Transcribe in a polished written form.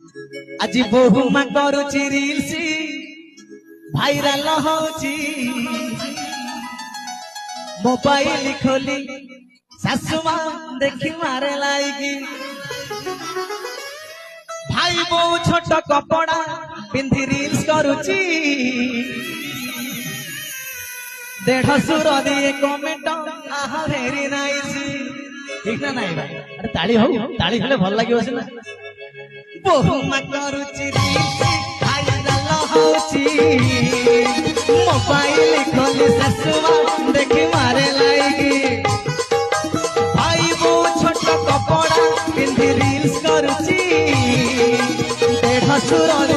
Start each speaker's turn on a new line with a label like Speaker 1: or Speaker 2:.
Speaker 1: आज बहु माँ करुची रील्स भाइराल होची मोबाइल खोली सासु माँ देखी मारे लाइकी भाई बो छोट कपड़ा पिंधि रील्स करुची 150 दिए कमेंट आहा वेरी नाइस ठीक ना नहीं भाई अरे ताली हेले भल लागियो सिना बहु माँ करुची रील्स भाइराल होची मोबाइल खोली सासु माँ देखी मारे लाइकी भाई बो छोट कपड़ा पिंधि रील्स करुची 150